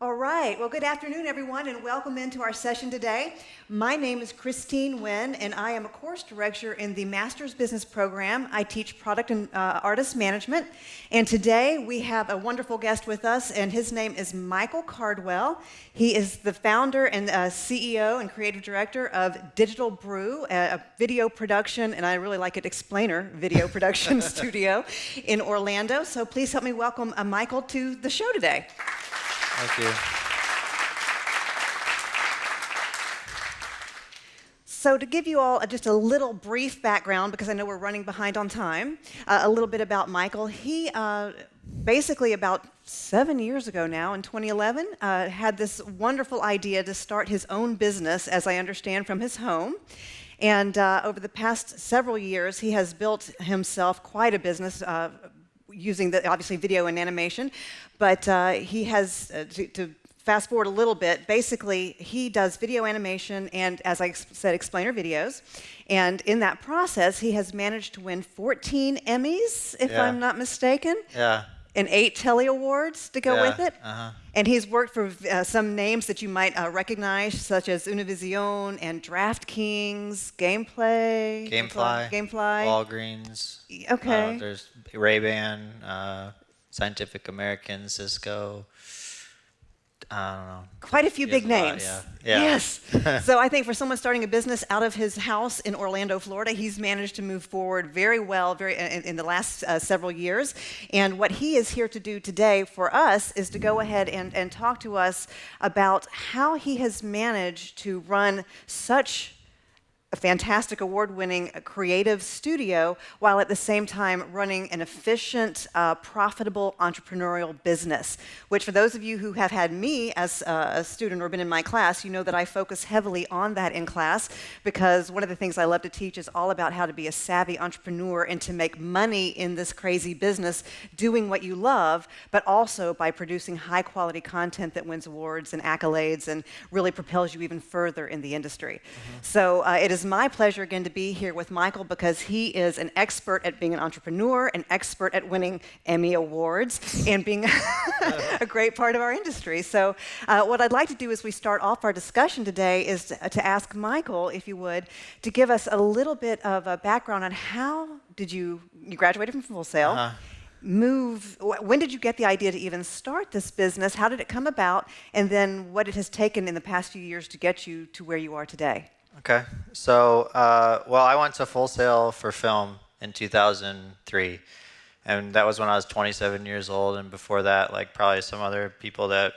All right. Well, good afternoon, everyone, and welcome into our session today. My name is Christine Winn, and I am a course director in the Master's Business Program. I teach product and artist management. And today we have a wonderful guest with us, and his name is Michael Cardwell. He is the founder and CEO and creative director of Digital Brew, a video production, and I really like it, explainer video production studio in Orlando. So please help me welcome Michael to the show today. Thank you. So to give you all just a little brief background, because I know we're running behind on time, a little bit about Michael. He basically about 7 years ago now, in 2011, had this wonderful idea to start his own business, as I understand, from his home. And over the past several years, he has built himself quite a business using obviously video and animation, but he has, to fast forward a little bit, basically he does video animation and, as I said, explainer videos, and in that process he has managed to win 14 Emmys, if I'm not mistaken. Yeah. And 8 Telly-Awards to go with it. Uh-huh. And he's worked for some names that you might recognize, such as Univision and DraftKings, Gamefly, Walgreens. Okay. There's Ray-Ban, Scientific American, Cisco. I don't know. Quite a few big names. Yeah. Yes. So I think for someone starting a business out of his house in Orlando, Florida, he's managed to move forward very well in the last several years. And what he is here to do today for us is to go ahead and talk to us about how he has managed to run such a fantastic award-winning creative studio while at the same time running an efficient, profitable entrepreneurial business, which for those of you who have had me as a student or been in my class, you know that I focus heavily on that in class because one of the things I love to teach is all about how to be a savvy entrepreneur and to make money in this crazy business doing what you love, but also by producing high-quality content that wins awards and accolades and really propels you even further in the industry. Mm-hmm. So it is my pleasure again to be here with Michael because he is an expert at being an entrepreneur, an expert at winning Emmy Awards, and being a great part of our industry. So what I'd like to do as we start off our discussion today is to ask Michael, if you would, to give us a little bit of a background on how did you graduated from Full Sail, when did you get the idea to even start this business? How did it come about? And then what it has taken in the past few years to get you to where you are today? Okay. So, I went to Full Sail for film in 2003. And that was when I was 27 years old. And before that, like probably some other people that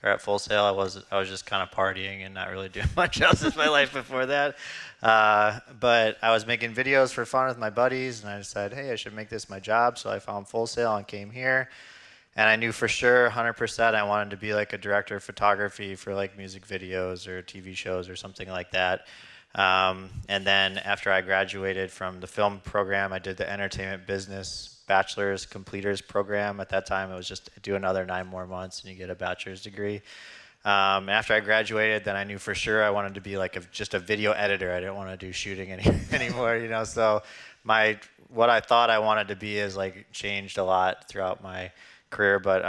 are at Full Sail, I was just kind of partying and not really doing much else in my life before that. But I was making videos for fun with my buddies, and I decided, hey, I should make this my job. So I found Full Sail and came here. And I knew for sure, 100%, I wanted to be like a director of photography for like music videos or TV shows or something like that. And then after I graduated from the film program, I did the entertainment business bachelor's completers program. At that time, it was just do another 9 more months and you get a bachelor's degree. After I graduated, then I knew for sure I wanted to be like just a video editor. I didn't want to do shooting anymore, you know. So what I thought I wanted to be is like changed a lot throughout my career. But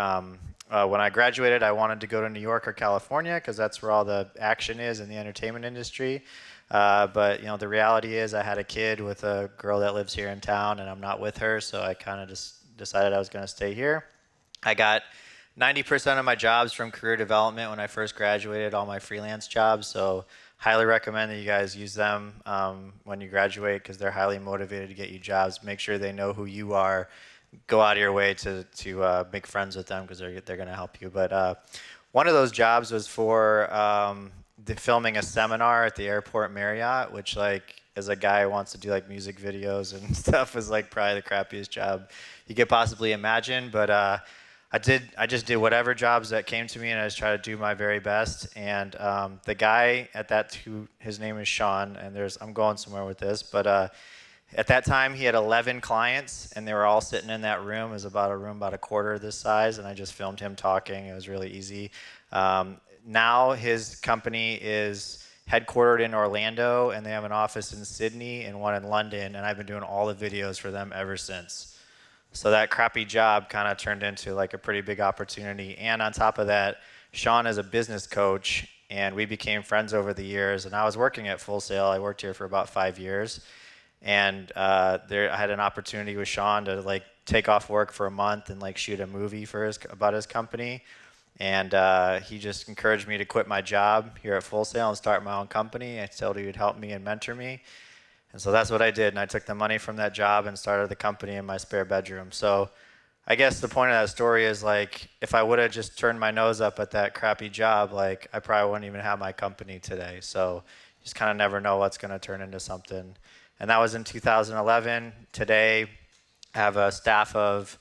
when I graduated, I wanted to go to New York or California because that's where all the action is in the entertainment industry. But you know, the reality is I had a kid with a girl that lives here in town and I'm not with her, so I kind of just decided I was going to stay here. I got 90% of my jobs from career development when I first graduated, all my freelance jobs, so highly recommend that you guys use them when you graduate because they're highly motivated to get you jobs. Make sure they know who you are. Go out of your way to make friends with them because they're going to help you. But one of those jobs was for filming a seminar at the airport Marriott, which like as a guy who wants to do like music videos and stuff was like probably the crappiest job you could possibly imagine. But I just did whatever jobs that came to me and I just tried to do my very best. And the guy at that, his name is Sean, and I'm going somewhere with this, but at that time, he had 11 clients, and they were all sitting in that room. It was about a quarter this size, and I just filmed him talking. It was really easy. Now his company is headquartered in Orlando, and they have an office in Sydney and one in London, and I've been doing all the videos for them ever since. So that crappy job kind of turned into like a pretty big opportunity. And on top of that, Sean is a business coach, and we became friends over the years. And I was working at Full Sail. I worked here for about 5 years. And I had an opportunity with Sean to like take off work for a month and like shoot a movie about his company. And he just encouraged me to quit my job here at Full Sail and start my own company. I told he would help me and mentor me. And so that's what I did. And I took the money from that job and started the company in my spare bedroom. So I guess the point of that story is like, if I would have just turned my nose up at that crappy job, like I probably wouldn't even have my company today. So you just kind of never know what's going to turn into something. And that was in 2011. Today, I have a staff of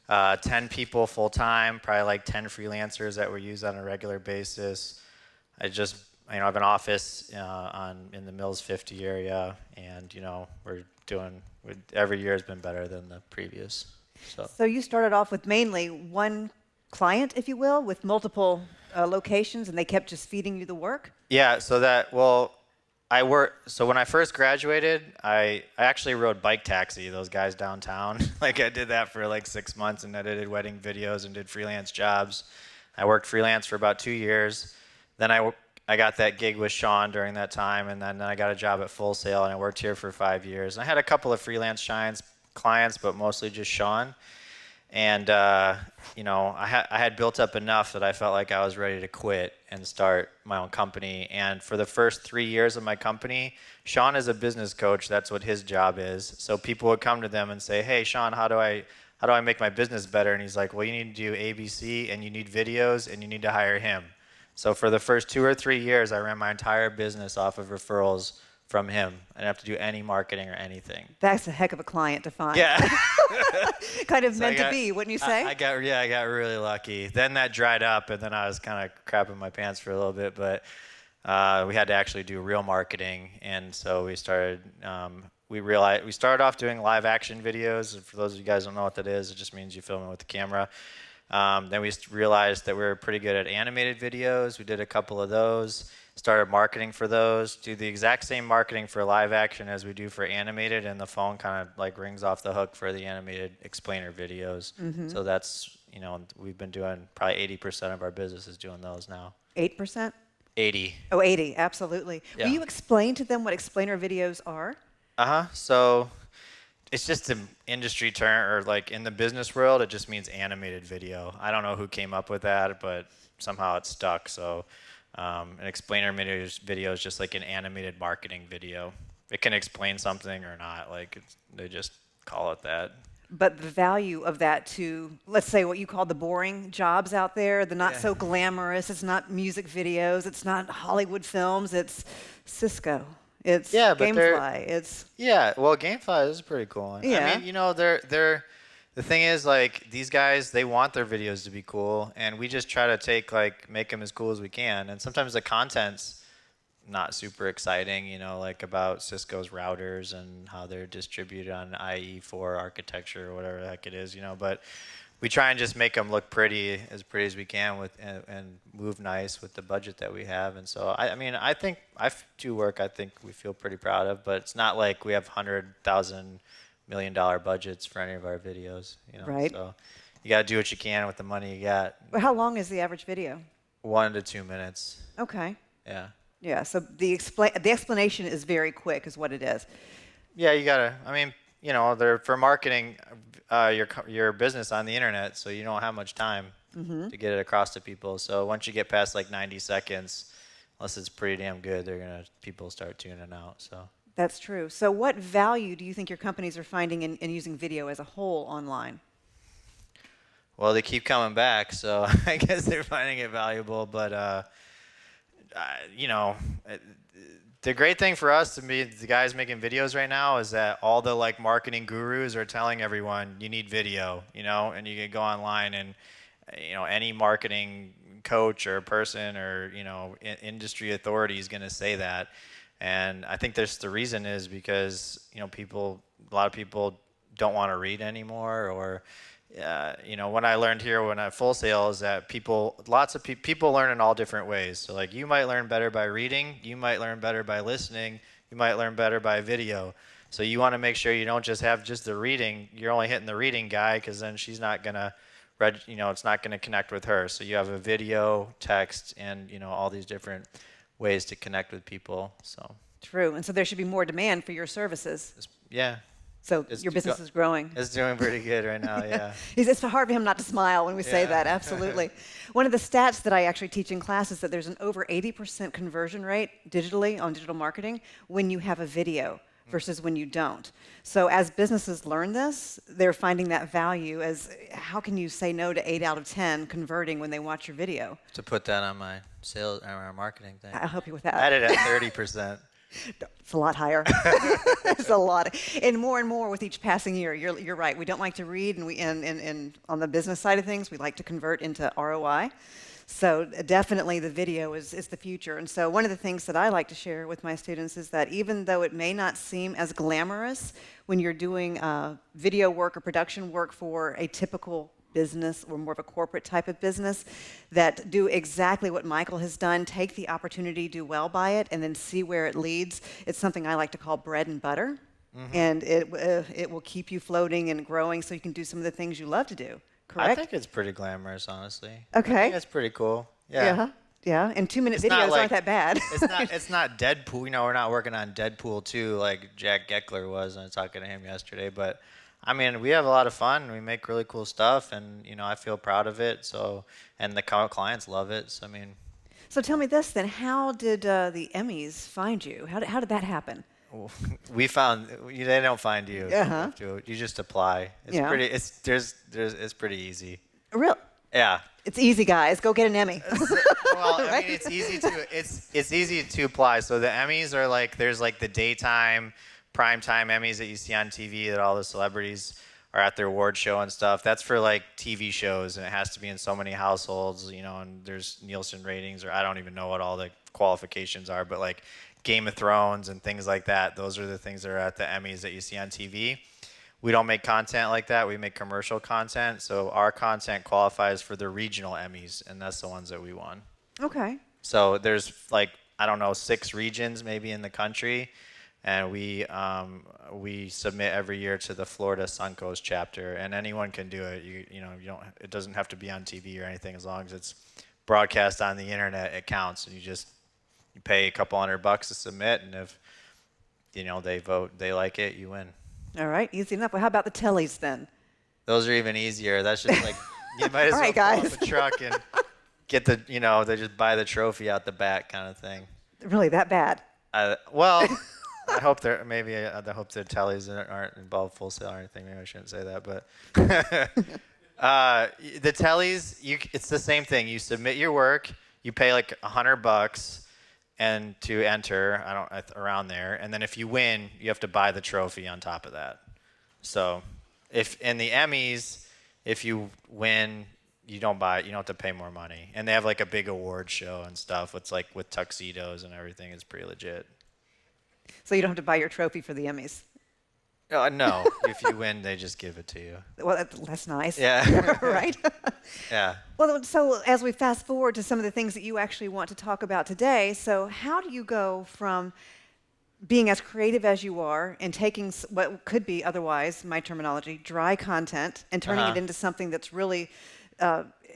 10 people full-time, probably like 10 freelancers that we use on a regular basis. I have an office in the Mills 50 area, and every year has been better than the previous. So you started off with mainly one client, if you will, with multiple locations, and they kept just feeding you the work? Yeah, so when I first graduated, I actually rode bike taxi, those guys downtown. Like I did that for like 6 months and edited wedding videos and did freelance jobs. I worked freelance for about 2 years. Then I got that gig with Sean during that time, and then I got a job at Full Sail, and I worked here for 5 years. And I had a couple of freelance clients, but mostly just Sean. And I had built up enough that I felt like I was ready to quit and start my own company. And for the first 3 years of my company, Sean is a business coach. That's what his job is. So people would come to them and say, "Hey, Sean, how do I make my business better?" And he's like, "Well, you need to do ABC, and you need videos, and you need to hire him." So for the first 2 or 3 years, I ran my entire business off of referrals from him. I didn't have to do any marketing or anything. That's a heck of a client to find. Yeah. Kind of meant to be, wouldn't you say? I got really lucky. Then that dried up, and then I was kind of crapping my pants for a little bit, but we had to actually do real marketing, and so we started. We started off doing live action videos. For those of you guys who don't know what that is, it just means you film it with the camera. Then we realized that we were pretty good at animated videos. We did a couple of those. Started marketing for those, do the exact same marketing for live action as we do for animated, and the phone kind of like rings off the hook for the animated explainer videos. Mm-hmm. So that's, we've been doing probably 80% of our business is doing those now. 8%? 80. Oh, 80, absolutely. Yeah. Will you explain to them what explainer videos are? So it's just an industry term, or like in the business world, it just means animated video. I don't know who came up with that, but somehow it stuck. So an explainer video is just like an animated marketing video. It can explain something or not. They just call it that. But the value of that to, let's say, what you call the boring jobs out there, the not so glamorous, it's not music videos, it's not Hollywood films, it's Cisco. It's Gamefly. Well, Gamefly is a pretty cool one. Yeah. I mean, the thing is, like, these guys, they want their videos to be cool, and we just try to make them as cool as we can. And sometimes the content's not super exciting, like about Cisco's routers and how they're distributed on IE4 architecture or whatever the heck it is, but we try and just make them look pretty as we can and move nice with the budget that we have. And so, I think I do work I think we feel pretty proud of, but it's not like we have $100,000 million budgets for any of our videos, Right. So you got to do what you can with the money you got. Well, how long is the average video? 1 to 2 minutes. Okay. Yeah. Yeah, so the explanation is very quick is what it is. Yeah, you got to, they're for marketing your business on the internet, so you don't have much time to get it across to people. So once you get past like 90 seconds, unless it's pretty damn good, people start tuning out. So that's true. So what value do you think your companies are finding in using video as a whole online? Well, they keep coming back, so I guess they're finding it valuable. But the great thing for us to be the guys making videos right now is that all the like marketing gurus are telling everyone you need video, and you can go online and any marketing coach or person or industry authority is going to say that. And I think the reason is because a lot of people don't want to read anymore, or what I learned here when I Full Sail is that lots of people learn in all different ways. So you might learn better by reading, you might learn better by listening, you might learn better by video. So you want to make sure you don't just have just the reading. You're only hitting the reading guy, because then she's not gonna it's not gonna connect with her. So you have a video, text, and all these different ways to connect with people. So True. And so there should be more demand for your services. yeah. So your business is growing. It's doing pretty good right now, yeah. It's hard for him not to smile when we say that, absolutely. One of the stats that I actually teach in class is that there's an over 80% conversion rate digitally on digital marketing when you have a video versus when you don't. So as businesses learn this, they're finding that value as how can you say no to 8 out of 10 converting when they watch your video? To put that on my sales or my marketing thing. I'll help you with that. I had it at 30%. It's a lot higher. It's a lot, and more with each passing year. You're right. We don't like to read, and on the business side of things, we like to convert into ROI. So definitely, the video is the future. And so one of the things that I like to share with my students is that even though it may not seem as glamorous when you're doing video work or production work for a typical business or more of a corporate type of business, that do exactly what Michael has done, take the opportunity, do well by it, and then see where it leads. It's something I like to call bread and butter, and it will keep you floating and growing so you can do some of the things you love to do, correct? I think it's pretty glamorous, honestly. Okay. I think it's pretty cool. Yeah. Yeah, and 2-minute videos aren't that bad. It's not Deadpool. We're not working on Deadpool 2 like Jack Geckler was. I was talking to him yesterday, but I mean, we have a lot of fun. We make really cool stuff, and I feel proud of it. So, and the clients love it. So, I mean. So tell me this then: how did the Emmys find you? How did that happen? We found they don't find you. You just apply. It's pretty. It's pretty easy. Really? Yeah. It's easy, guys. Go get an Emmy. Well, I mean, it's easy to apply. So the Emmys are like there's like the daytime, primetime Emmys that you see on TV that all the celebrities are at their award show and stuff. That's for like TV shows, and it has to be in so many households, and there's Nielsen ratings, or I don't even know what all the qualifications are, but like Game of Thrones and things like that. Those are the things that are at the Emmys that you see on TV. We don't make content like that. We make commercial content. So our content qualifies for the regional Emmys, and that's the ones that we won. Okay. So there's like, I don't know, 6 regions maybe in the country. And we submit every year to the Florida Suncoast chapter, and anyone can do it. You don't. It doesn't have to be on TV or anything. As long as it's broadcast on the internet, it counts. And you pay a couple $100 to submit, and if they vote, they like it, you win. All right, easy enough. Well, how about the Tellys then? Those are even easier. That's just like you might as well pull up a truck and get the they just buy the trophy out the back kind of thing. Really, that bad? Well. I hope I hope their Tellys aren't involved full sale or anything. Maybe I shouldn't say that, but the Tellys, it's the same thing. You submit your work, you pay like $100 and to enter, around there, and then if you win, you have to buy the trophy on top of that. So, if in the Emmys, if you win, you don't have to pay more money, and they have like a big award show and stuff. It's like with tuxedos and everything. It's pretty legit. So you don't have to buy your trophy for the Emmys? No. If you win, they just give it to you. Well, that's nice. Yeah. Right? Yeah. Well, so as we fast forward to some of the things that you actually want to talk about today, so how do you go from being as creative as you are and taking what could be otherwise, my terminology, dry content and turning it into something that's really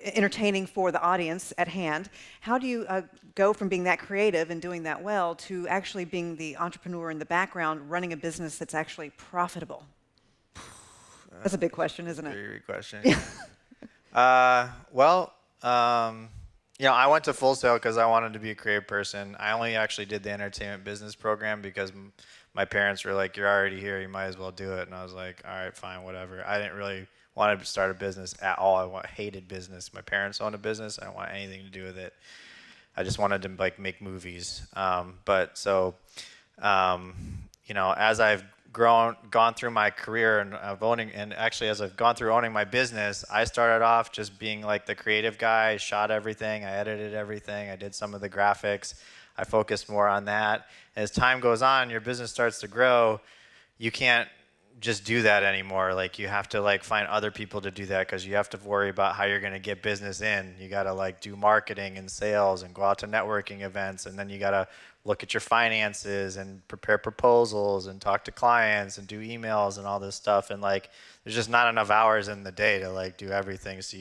entertaining for the audience at hand? How do you go from being that creative and doing that well to actually being the entrepreneur in the background, running a business that's actually profitable? That's a big question, isn't it? Very big question. Well, I went to Full Sail because I wanted to be a creative person. I only actually did the entertainment business program because my parents were like, "You're already here, you might as well do it." And I was like, "All right, fine, whatever." I didn't really want to start a business at all. I hated business. My parents owned a business. I didn't want anything to do with it. I just wanted to make movies. As I've gone through my career and as I've gone through owning my business, I started off just being like the creative guy. I shot everything. I edited everything. I did some of the graphics. I focused more on that. As time goes on, your business starts to grow. You can't just do that anymore. Like you have to like find other people to do that because you have to worry about how you're going to get business in. You got to like do marketing and sales and go out to networking events, and then you got to look at your finances and prepare proposals and talk to clients and do emails and all this stuff. And like there's just not enough hours in the day to like do everything. So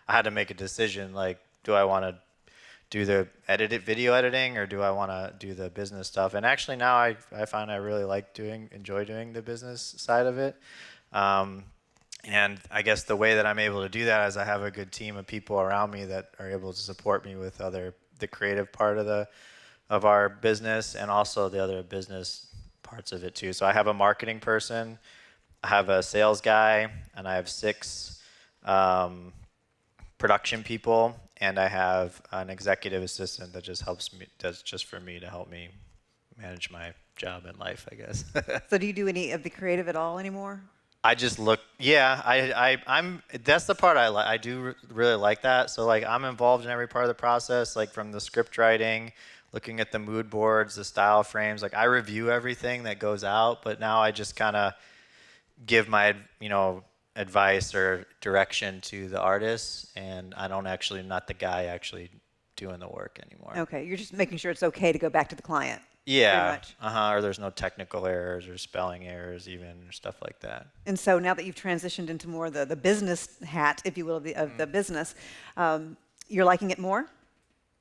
I had to make a decision, like, do I want to do the video editing, or do I want to do the business stuff? And actually now I find I really enjoy doing the business side of it. And I guess the way that I'm able to do that is I have a good team of people around me that are able to support me with the creative part of our business, and also the other business parts of it too. So I have a marketing person, I have a sales guy, and I have 6 production people, and I have an executive assistant that just does just for me to help me manage my job and life, I guess. So do you do any of the creative at all anymore? I just look, yeah, I'm, that's the part I like. I do really like that. So like I'm involved in every part of the process, like from the script writing, looking at the mood boards, the style frames. Like I review everything that goes out, but now I just kind of give my, advice or direction to the artists, and I don't actually, not the guy actually doing the work anymore. Okay, you're just making sure it's okay to go back to the client. Yeah, or there's no technical errors or spelling errors even, or stuff like that. And so now that you've transitioned into more the business hat, if you will, of the business, you're liking it more?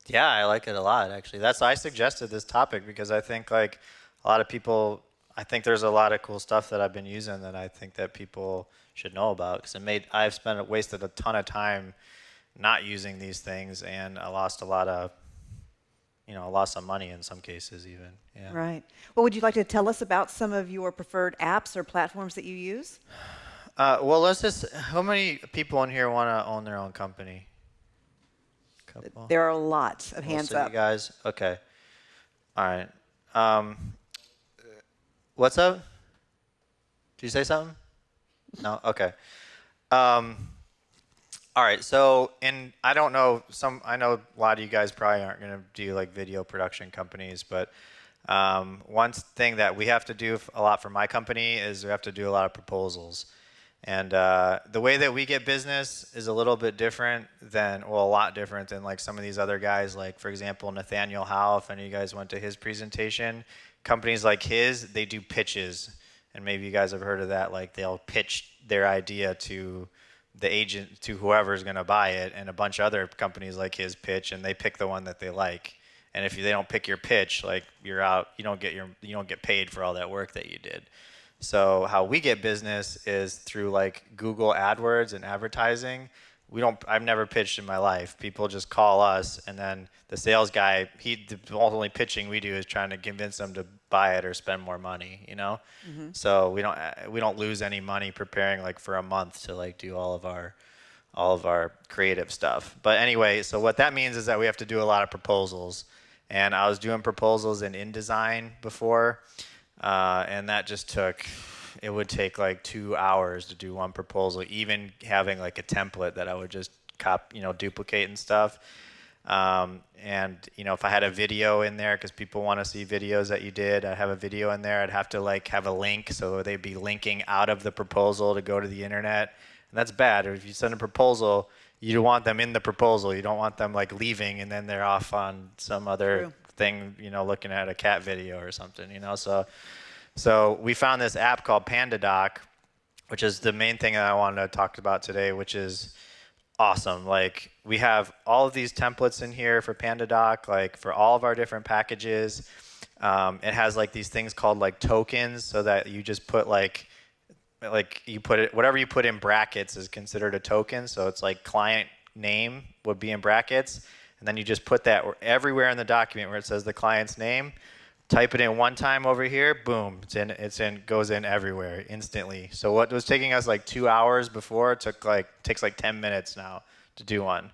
Yeah, I like it a lot, actually. I suggested this topic because I think like a lot of people, I think there's a lot of cool stuff that I've been using that I think that people should know about, because I've wasted a ton of time not using these things, and I lost a lot of, lost some money in some cases even. Yeah. Right. Well, would you like to tell us about some of your preferred apps or platforms that you use? Well, how many people in here want to own their own company? Couple. There are lots of hands up. You guys? Okay. All right. What's up? Did you say something? No? Okay. All right. So, I don't know, I know a lot of you guys probably aren't going to do like video production companies, but one thing that we have to do a lot for my company is we have to do a lot of proposals. And the way that we get business is a little bit different a lot different than like some of these other guys. Like, for example, Nathaniel Howe, if any of you guys went to his presentation, companies like his, they do pitches. And maybe you guys have heard of that. Like, they'll pitch their idea to the agent, to whoever's going to buy it, and a bunch of other companies like his pitch, and they pick the one that they like. And if they don't pick your pitch, like, you're out. You don't get paid for all that work that you did. So how we get business is through like Google AdWords and advertising. I've never pitched in my life. People just call us, and then the sales guy, the only pitching we do is trying to convince them to buy it or spend more money, Mm-hmm. So we don't lose any money preparing like for a month to like do all of our creative stuff. But anyway, so what that means is that we have to do a lot of proposals. And I was doing proposals in InDesign before, and that just it would take like 2 hours to do one proposal, even having like a template that I would just duplicate and stuff. And if I had a video in there, because people want to see videos that you did, I'd have a video in there. I'd have to like have a link, so they'd be linking out of the proposal to go to the internet. And that's bad. Or if you send a proposal, you want them in the proposal. You don't want them like leaving and then they're off on some other thing, looking at a cat video or something, So we found this app called Pandadoc, which is the main thing that I wanted to talk about today, which is awesome. Like, we have all of these templates in here for Pandadoc, like for all of our different packages. It has like these things called like tokens, so that you just put like you put it, whatever you put in brackets is considered a token. So it's like client name would be in brackets, and then you just put that everywhere in the document where it says the client's name. Type it in one time over here, boom, goes in everywhere instantly. So what was taking us like 2 hours before takes like 10 minutes now to do one.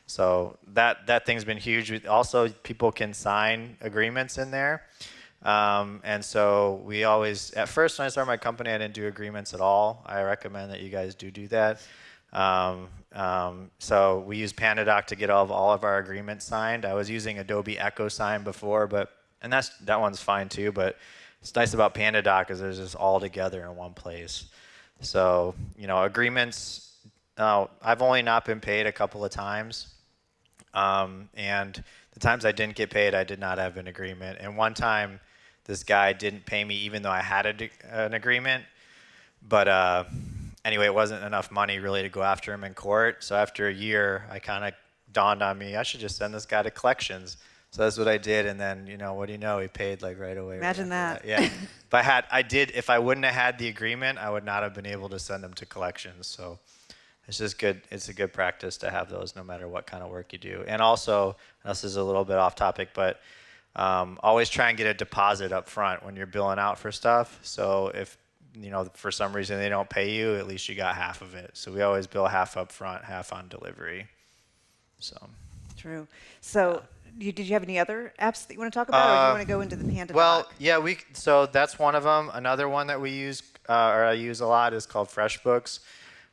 So that thing's been huge. Also, people can sign agreements in there. And so we always, at first when I started my company, I didn't do agreements at all. I recommend that you guys do that. So we use Pandadoc to get all of our agreements signed. I was using Adobe Echo Sign before, and that one's fine too, but it's nice about Pandadoc is there's just all together in one place. So, agreements, I've only not been paid a couple of times. And the times I didn't get paid, I did not have an agreement. And one time, this guy didn't pay me even though I had an agreement. But anyway, it wasn't enough money really to go after him in court. So after a year, I kind of dawned on me, I should just send this guy to collections. So that's what I did. And then, what do you know? He paid like right away. Imagine that. Yeah. If I wouldn't have had the agreement, I would not have been able to send him to collections. So it's just good. It's a good practice to have those no matter what kind of work you do. And also, this is a little bit off topic, but always try and get a deposit up front when you're billing out for stuff. So if, for some reason they don't pay you, at least you got half of it. So we always bill half up front, half on delivery. So. True. So did you have any other apps that you want to talk about, or do you want to go into the Pandadoc? Well, yeah, so that's one of them. Another one that we use, or I use a lot, is called FreshBooks,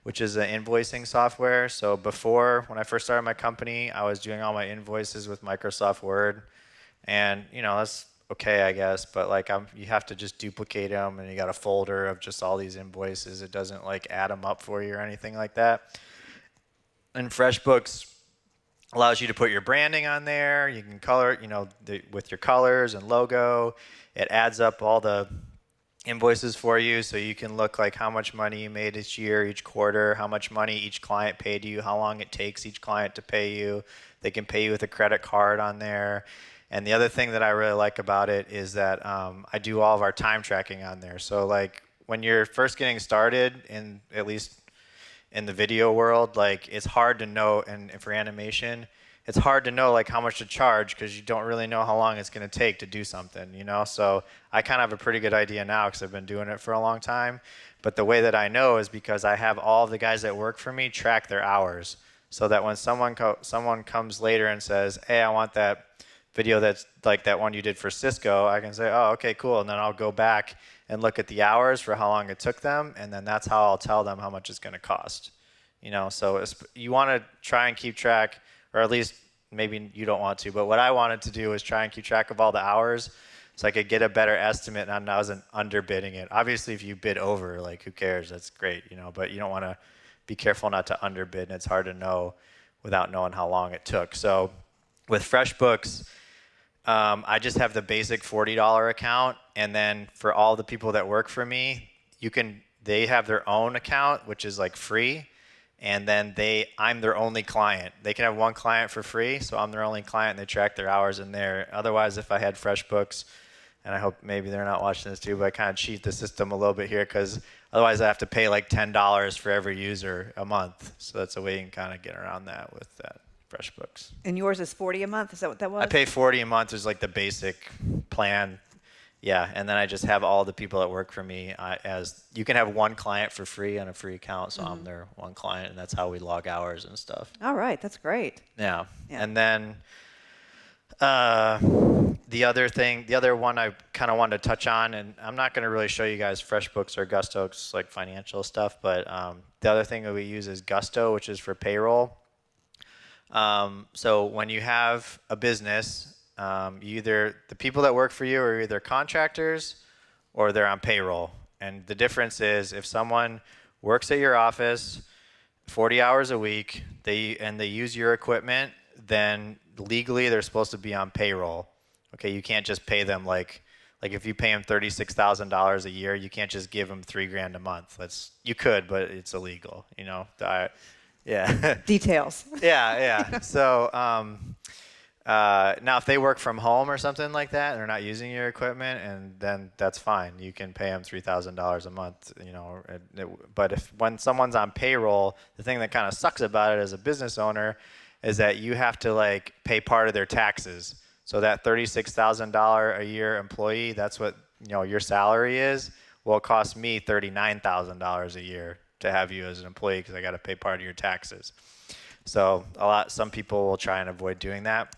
which is an invoicing software. So before, when I first started my company, I was doing all my invoices with Microsoft Word. And, that's okay, I guess. But like, you have to just duplicate them, and you got a folder of just all these invoices. It doesn't like add them up for you or anything like that. And FreshBooks allows you to put your branding on there. You can color, with your colors and logo. It adds up all the invoices for you, so you can look like how much money you made each year, each quarter, how much money each client paid you, how long it takes each client to pay you. They can pay you with a credit card on there. And the other thing that I really like about it is that I do all of our time tracking on there. So like when you're first getting started, at least in the video world, like it's hard to know, and for animation, it's hard to know like how much to charge because you don't really know how long it's going to take to do something, So I kind of have a pretty good idea now because I've been doing it for a long time. But the way that I know is because I have all of the guys that work for me track their hours, so that when someone comes later and says, "Hey, I want that video that's like that one you did for Cisco," I can say, "Oh, okay, cool," and then I'll go back and look at the hours for how long it took them, and then that's how I'll tell them how much it's going to cost. So you want to try and keep track, or at least maybe you don't want to, but what I wanted to do was try and keep track of all the hours so I could get a better estimate and I wasn't underbidding it. Obviously, if you bid over, like who cares? That's great, but you don't want to be careful not to underbid, and it's hard to know without knowing how long it took. So with FreshBooks, I just have the basic $40 account, and then for all the people that work for me, they have their own account, which is like free. And then I'm their only client. They can have one client for free, so I'm their only client, and they track their hours in there. Otherwise, if I had FreshBooks, and I hope maybe they're not watching this too, but I kind of cheat the system a little bit here because otherwise I have to pay like $10 for every user a month. So that's a way you can kind of get around that with that FreshBooks. And yours is $40 a month? Is that what that was? I pay $40 a month is like the basic plan. Yeah, and then I just have all the people that work for me as you can have one client for free on a free account, so I'm their one client, and that's how we log hours and stuff. All right, that's great. Yeah. And then the other one I kind of wanted to touch on, and I'm not going to really show you guys FreshBooks or Gusto, it's like financial stuff, but the other thing that we use is Gusto, which is for payroll. So when you have a business, the people that work for you are either contractors or they're on payroll. And the difference is if someone works at your office 40 hours a week, they use your equipment, then legally they're supposed to be on payroll. Okay, you can't just pay them like if you pay them $36,000 a year, you can't just give them $3,000 a month. You could, but it's illegal. Yeah. Details. Yeah. So now if they work from home or something like that, and they're not using your equipment, and then that's fine. You can pay them $3,000 a month. But when someone's on payroll, the thing that kind of sucks about it as a business owner is that you have to pay part of their taxes. So that $36,000 a year employee, that's what your salary is. Well, it costs me $39,000 a year to have you as an employee because I got to pay part of your taxes. So some people will try and avoid doing that.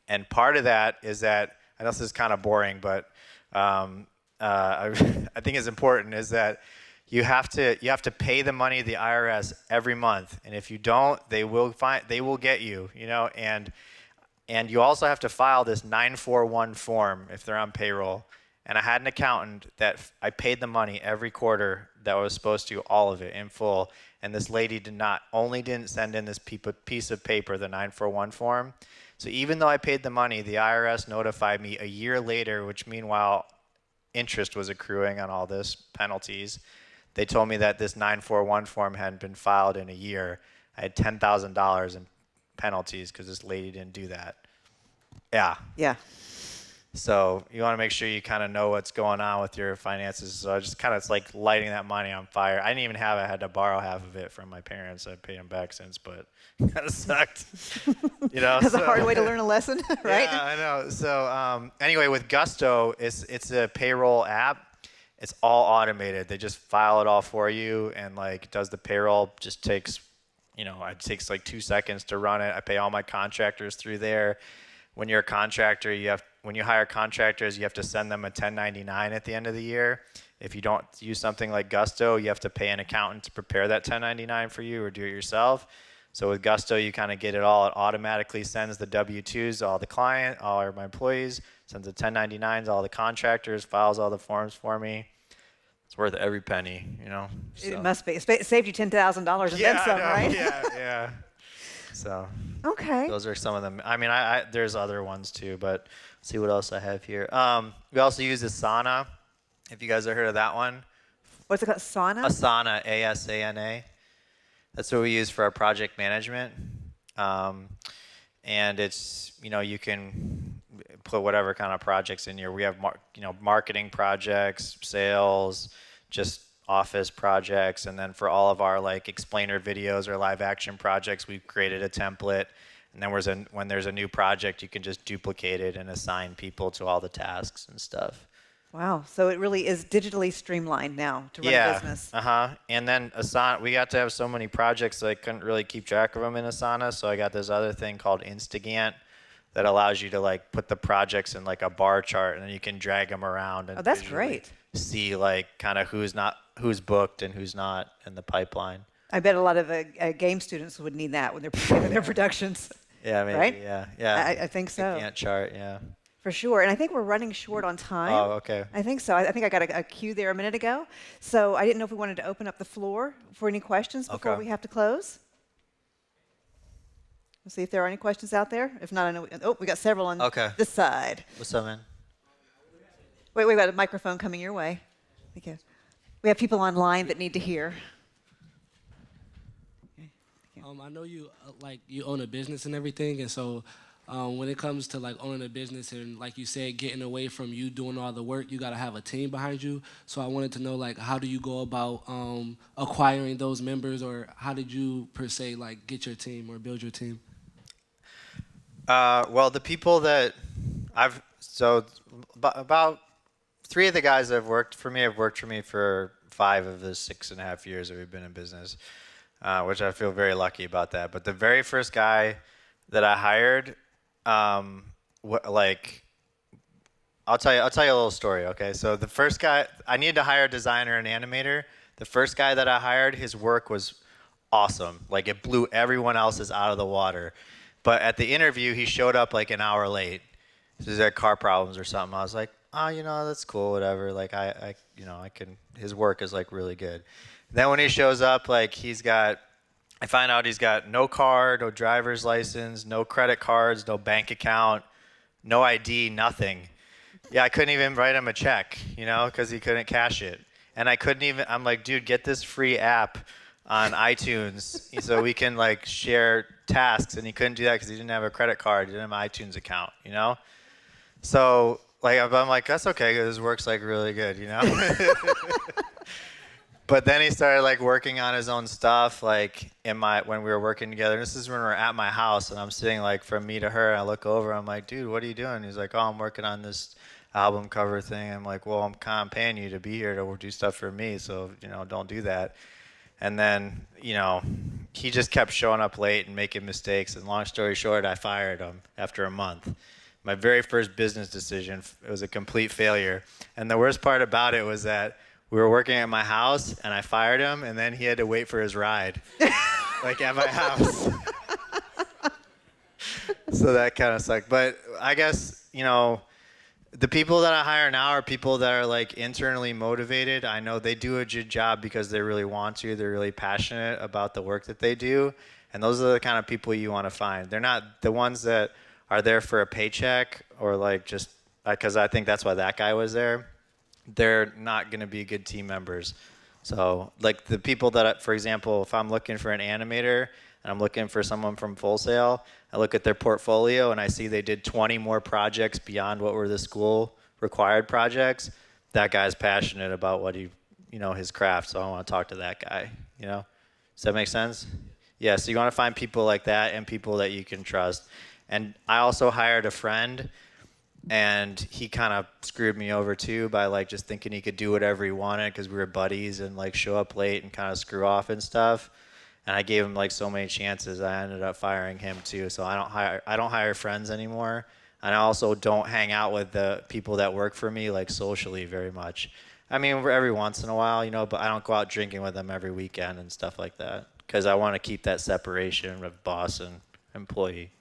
And part of that is that, I know this is kind of boring, but I think it's important, is that you have to pay the money to the IRS every month, and if you don't, they will get you, and you also have to file this 941 form if they're on payroll, And I had an accountant that I paid the money every quarter that was supposed to, all of it in full. And this lady didn't send in this piece of paper, the 941 form. So even though I paid the money, the IRS notified me a year later, which meanwhile interest was accruing on all this penalties. They told me that this 941 form hadn't been filed in a year. I had $10,000 in penalties because this lady didn't do that. Yeah. Yeah. So you want to make sure you kind of know what's going on with your finances. So I just kind of, it's like lighting that money on fire. I didn't even have it. I had to borrow half of it from my parents. I paid them back since, but it kind of sucked. That's a hard way to learn a lesson, right? Yeah, I know. So anyway, with Gusto, it's a payroll app. It's all automated. They just file it all for you, and like does the payroll. Just takes, it takes like 2 seconds to run it. I pay all my contractors through there. When you're a contractor, when you hire contractors, you have to send them a 1099 at the end of the year. If you don't use something like Gusto, you have to pay an accountant to prepare that 1099 for you or do it yourself. So with Gusto, you kind of get it all. It automatically sends the W-2s to all the client, all my employees, sends the 1099s to all the contractors, files all the forms for me. It's worth every penny, So. It must be. It saved you $10,000 and then some, right? Yeah. So okay. Those are some of them. I mean, there's other ones too, but let's see what else I have here. We also use Asana. If you guys have heard of that one. What's it called? Asana? Asana, A-S-A-N-A. That's what we use for our project management. And it's, you can put whatever kind of projects in here. We have, marketing projects, sales, just office projects, and then for all of our like explainer videos or live action projects, we've created a template. And then when there's a new project, you can just duplicate it and assign people to all the tasks and stuff. Wow. So it really is digitally streamlined now to run a business. And then Asana, we got to have so many projects that I couldn't really keep track of them in Asana. So I got this other thing called Instagant that allows you to like put the projects in like a bar chart, and then you can drag them around and that's great. See like kind of who's booked and who's not in the pipeline. I bet a lot of game students would need that when they're preparing their productions. Yeah, maybe. Right? Yeah. I think so. Gantt chart, yeah. For sure. And I think we're running short on time. Oh, okay. I think so. I think I got a cue there a minute ago. So I didn't know if we wanted to open up the floor for any questions before we have to close. We'll see if there are any questions out there. If not, I know we got several on this side. What's up, man? Wait, we got a microphone coming your way. Thank you. We have people online that need to hear. I know you you own a business and everything, and so when it comes to like owning a business and like you said, getting away from you doing all the work, you got to have a team behind you. So I wanted to know like how do you go about acquiring those members, or how did you per se like get your team or build your team? Well, the people that about 3 of the guys that have worked for me for 5 of the 6.5 years that we've been in business, which I feel very lucky about that. But the very first guy that I hired, I'll tell you a little story. Okay, so the first guy, I needed to hire a designer and animator. The first guy that I hired, his work was awesome. Like it blew everyone else's out of the water. But at the interview, he showed up like an hour late. He had car problems or something. I was like, that's cool, whatever. Like I can. His work is like really good. Then when he shows up, like I find out he's got no car, no driver's license, no credit cards, no bank account, no ID, nothing. Yeah, I couldn't even write him a check, because he couldn't cash it. And I'm like, dude, get this free app on iTunes so we can like share tasks. And he couldn't do that because he didn't have a credit card, he didn't have an iTunes account, So like I'm like, that's okay, because his work's like really good, But then he started like working on his own stuff, like when we were working together. This is when we were at my house, and I'm sitting like from me to her. And I look over, I'm like, dude, what are you doing? He's like, I'm working on this album cover thing. I'm like, well, I'm kind of paying you to be here to do stuff for me, so don't do that. And then he just kept showing up late and making mistakes. And long story short, I fired him after a month. My very first business decision, it was a complete failure. And the worst part about it was that we were working at my house, and I fired him, and then he had to wait for his ride, like at my house. So that kind of sucked. But I guess, The people that I hire now are people that are like internally motivated. I know they do a good job because they really want to. They're really passionate about the work that they do. And those are the kind of people you want to find. They're not the ones that are there for a paycheck or like just because I think that's why that guy was there. They're not going to be good team members. So like the people that, for example, if I'm looking for an animator and I'm looking for someone from Full Sail, I look at their portfolio and I see they did 20 more projects beyond what were the school required projects. That guy's passionate about what his craft. So I want to talk to that guy, Does that make sense? Yeah, so you want to find people like that and people that you can trust. And I also hired a friend, and he kind of screwed me over too by like just thinking he could do whatever he wanted because we were buddies and like show up late and kind of screw off and stuff. And I gave him like so many chances, I ended up firing him too. So I don't hire friends anymore. And I also don't hang out with the people that work for me like socially very much. I mean, every once in a while, but I don't go out drinking with them every weekend and stuff like that because I want to keep that separation of boss and employee.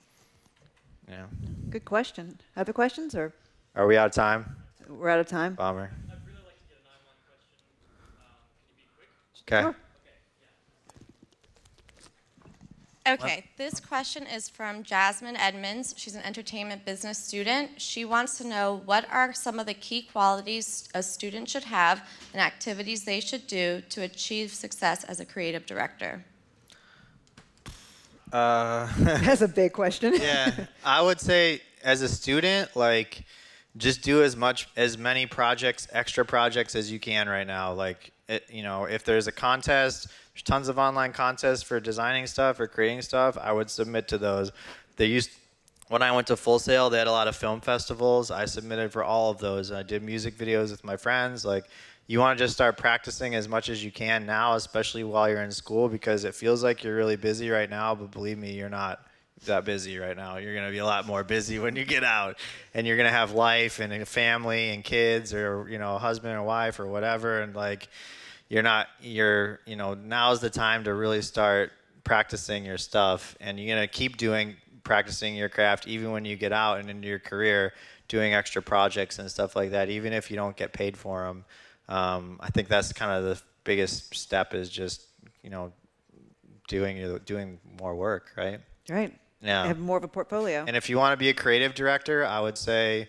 Yeah. Good question. Other questions, or Are we out of time? we're out of time? Bummer. I'd really like to get a 9-1 question. Can you be quick? Okay. Sure. Okay, this question is from Jasmine Edmonds. She's an entertainment business student. She wants to know what are some of the key qualities a student should have and activities they should do to achieve success as a creative director. That's a big question. Yeah, I would say as a student, like, just do as many projects, extra projects as you can right now. Like, if there's a contest, there's tons of online contests for designing stuff or creating stuff. I would submit to those. When I went to Full Sail, they had a lot of film festivals. I submitted for all of those. I did music videos with my friends. Like, you want to just start practicing as much as you can now, especially while you're in school, because it feels like you're really busy right now, but believe me, you're not that busy right now. You're going to be a lot more busy when you get out, and you're going to have life and a family and kids, or a husband or wife or whatever, and like now's the time to really start practicing your stuff, and you're going to keep practicing your craft even when you get out and into your career, doing extra projects and stuff like that, even if you don't get paid for them. I think that's kind of the biggest step, is just doing more work, right? Right. Yeah. Have more of a portfolio. And if you want to be a creative director, I would say,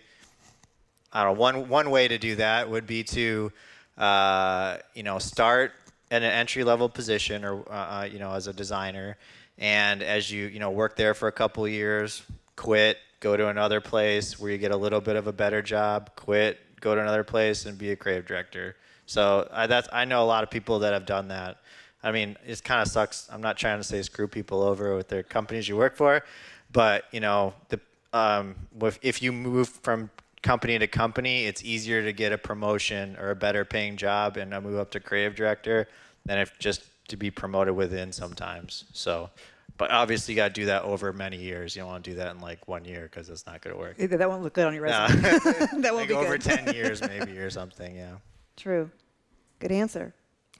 I don't know, one way to do that would be to start at an entry-level position, or as a designer, and as you work there for a couple of years, quit, go to another place where you get a little bit of a better job, quit, go to another place, and be a creative director. So I know a lot of people that have done that. I mean, it kind of sucks. I'm not trying to say screw people over with their companies you work for, but if you move from company to company, it's easier to get a promotion or a better paying job and a move up to creative director than if just to be promoted within sometimes. So, but obviously you got to do that over many years. You don't want to do that in like 1 year, because it's not going to work. Either that won't look good on your resume. That won't Like be over good. 10 years maybe, or something. Yeah. True. Good answer.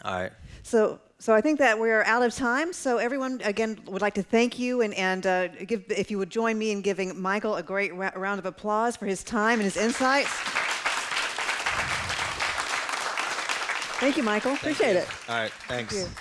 All right. So I think that we're out of time. So everyone, again, would like to thank you, and if you would join me in giving Michael a great round of applause for his time and his insights. Thank you, Michael. Appreciate it. All right. Thanks. Thank you.